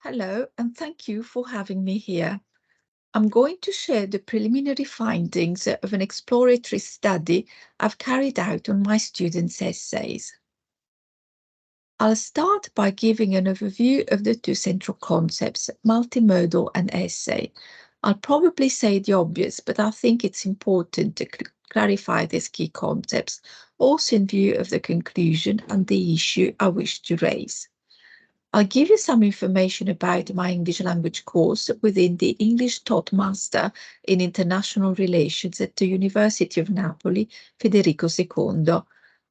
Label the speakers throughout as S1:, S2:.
S1: Hello, and thank you for having me here. I'm going to share the preliminary findings of an exploratory study I've carried out on my students' essays. I'll start by giving an overview of the two central concepts, multimodal and essay. I'll probably say the obvious, but I think it's important to clarify these key concepts, also in view of the conclusion and the issue I wish to raise. I'll give you some information about my English language course within the English Taught Master in International Relations at the University of Napoli, Federico II.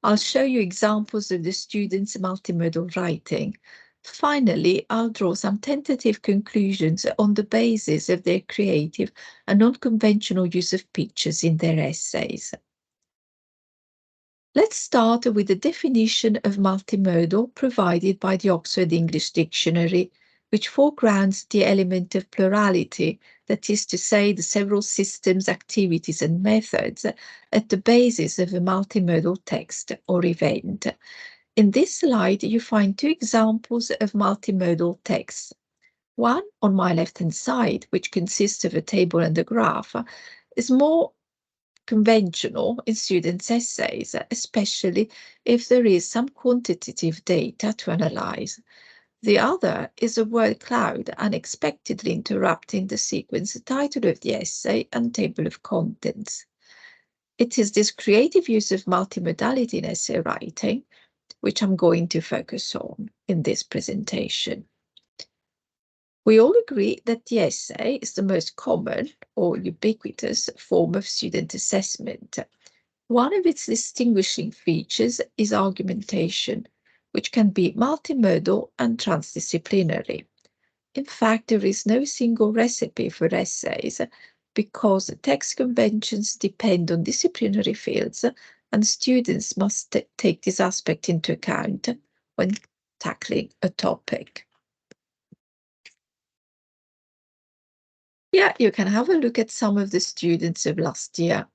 S1: I'll show you examples of the students' multimodal writing. Finally, I'll draw some tentative conclusions on the basis of their creative and non-conventional use of pictures in their essays. Let's start with the definition of multimodal provided by the Oxford English Dictionary, which foregrounds the element of plurality, that is to say, the several systems, activities, and methods at the basis of a multimodal text or event. In this slide, you find two examples of multimodal texts. One on my left-hand side, which consists of a table and a graph, is more conventional in students' essays, especially if there is some quantitative data to analyze. The other is a word cloud unexpectedly interrupting the sequence title of the essay and table of contents. It is this creative use of multimodality in essay writing which I'm going to focus on in this presentation. We all agree that the essay is the most common or ubiquitous form of student assessment. One of its distinguishing features is argumentation, which can be multimodal and transdisciplinary. In fact, there is no single recipe for essays because text conventions depend on disciplinary fields and students must take this aspect into account when tackling a topic. Here you can have a look at some of the students of last year.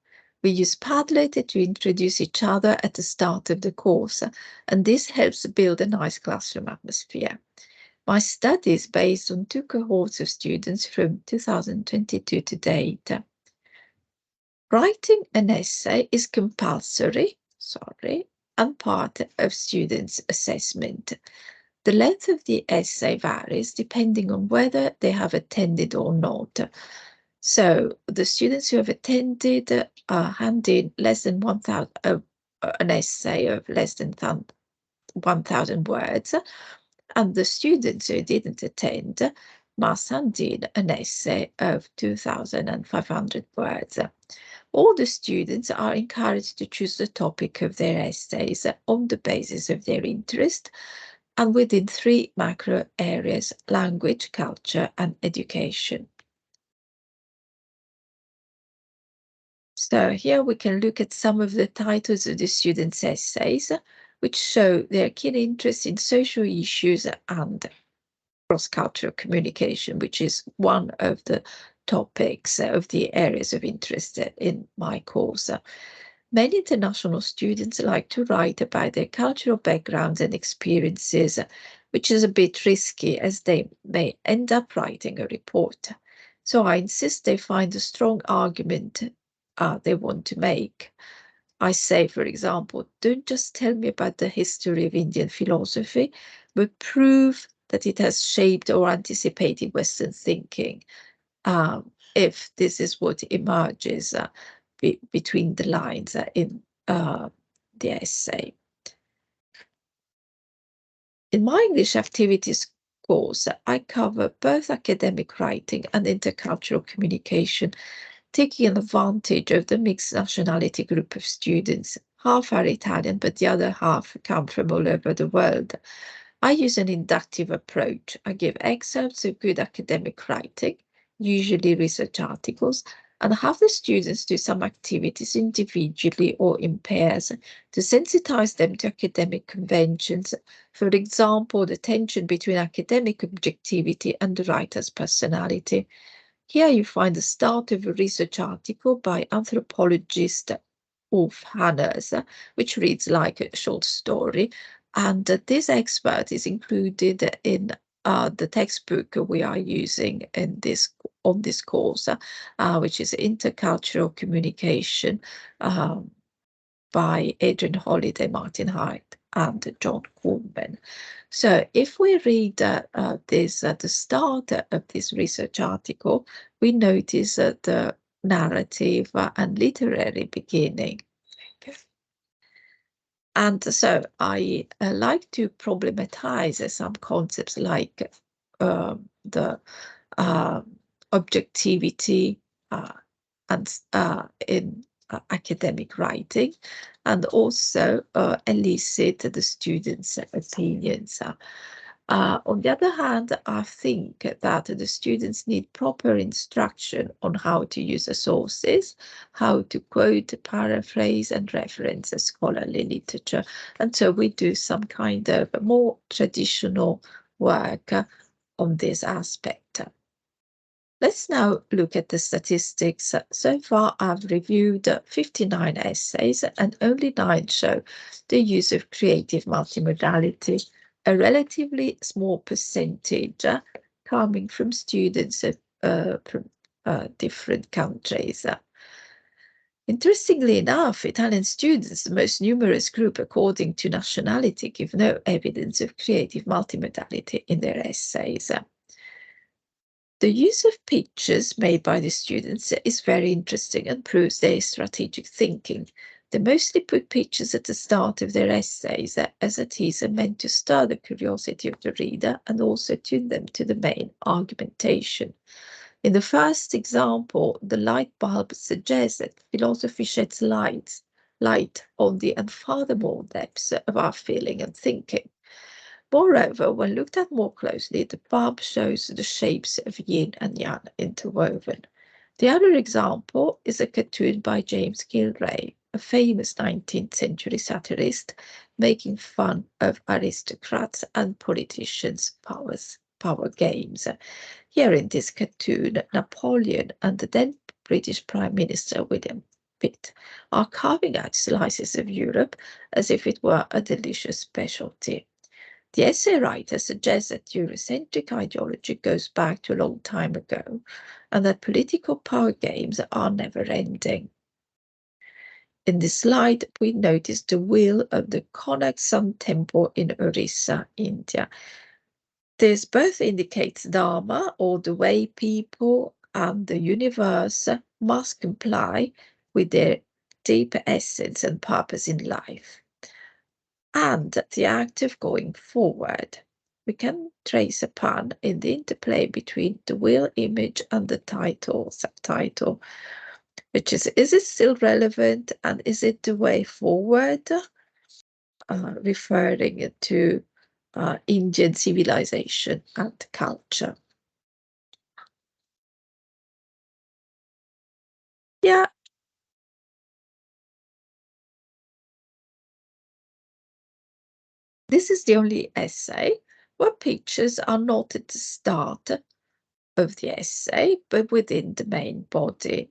S1: We use Padlet to introduce each other at the start of the course, and this helps build a nice classroom atmosphere. My study is based on two cohorts of students from 2022 to date. Writing an essay is compulsory, and part of students' assessment. The length of the essay varies depending on whether they have attended or not. So the students who have attended hand in less than 1,000, an essay of less than 1,000 words, and the students who didn't attend must hand in an essay of 2,500 words. All the students are encouraged to choose the topic of their essays on the basis of their interest and within three macro areas: language, culture, and education. So here we can look at some of the titles of the students' essays, which show their keen interest in social issues and cross-cultural communication, which is one of the topics of the areas of interest in my course. Many international students like to write about their cultural backgrounds and experiences, which is a bit risky as they may end up writing a report. So I insist they find a strong argument they want to make. I say, for example, don't just tell me about the history of Indian philosophy, but prove that it has shaped or anticipated Western thinking, if this is what emerges between the lines in the essay. In my English activities course, I cover both academic writing and intercultural communication, taking advantage of the mixed nationality group of students. Half are Italian, but the other half come from all over the world. I use an inductive approach. I give excerpts of good academic writing, usually research articles, and have the students do some activities individually or in pairs to sensitize them to academic conventions. For example, the tension between academic objectivity and the writer's personality. Here you find the start of a research article by anthropologist Ulf Hanners, which reads like a short story. And this expert is included in the textbook we are using on this course, which is Intercultural Communication by Adrian Holiday, Martin Hyde, and John Coleman. So if we read this at the start of this research article, we notice the narrative and literary beginning. And so I like to problematize some concepts like the objectivity and in academic writing, and also elicit the students' opinions. On the other hand, I think that the students need proper instruction on how to use the sources, how to quote, paraphrase, and reference scholarly literature. And so we do some kind of more traditional work on this aspect. Let's now look at the statistics. So far, I've reviewed 59 essays, and only 9 show the use of creative multimodality, a relatively small percentage coming from students from different countries. Interestingly enough, Italian students, the most numerous group according to nationality, give no evidence of creative multimodality in their essays. The use of pictures made by the students is very interesting and proves their strategic thinking. They mostly put pictures at the start of their essays, as it is meant to stir the curiosity of the reader and also tune them to the main argumentation. In the first example, the light bulb suggests that philosophy sheds light on the unfathomable depths of our feeling and thinking. Moreover, when looked at more closely, the bulb shows the shapes of yin and yang interwoven. The other example is a cartoon by James Gilray, a famous 19th century satirist, making fun of aristocrats and politicians' power games. Here in this cartoon, Napoleon and the then British Prime Minister William Pitt are carving out slices of Europe as if it were a delicious specialty. The essay writer suggests that Eurocentric ideology goes back to a long time ago and that political power games are never-ending. In this slide, we notice the wheel of the Konark Sun Temple in Orissa, India. This both indicates Dharma, or the way people and the universe must comply with their deep essence and purpose in life, and the act of going forward. We can trace a pun in the interplay between the wheel image and the subtitle, which is it still relevant and is it the way forward? Referring to Indian civilization and culture. Yeah. This is the only essay where pictures are not at the start of the essay, but within the main body.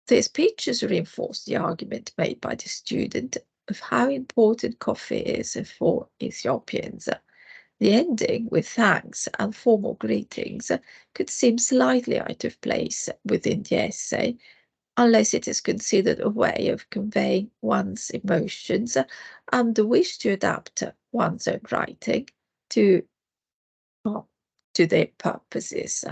S1: These pictures reinforce the argument made by the student of how important coffee is for Ethiopians. The ending with thanks and formal greetings could seem slightly out of place within the essay, unless it is considered a way of conveying one's emotions and the wish to adapt one's own writing to their purposes.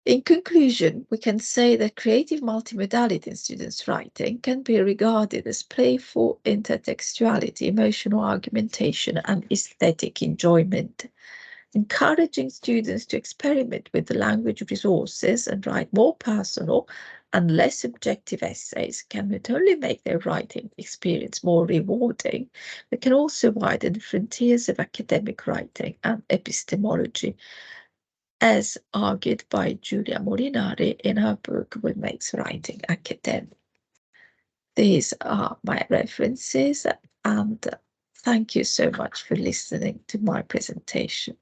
S1: In conclusion, we can say that creative multimodality in students' writing can be regarded as playful intertextuality, emotional argumentation, and aesthetic enjoyment. Encouraging students to experiment with the language resources and write more personal and less objective essays can not only make their writing experience more rewarding, but can also widen the frontiers of academic writing and epistemology, as argued by Giulia Molinari in her book What Makes Writing Academic. These are my references, and thank you so much for listening to my presentation.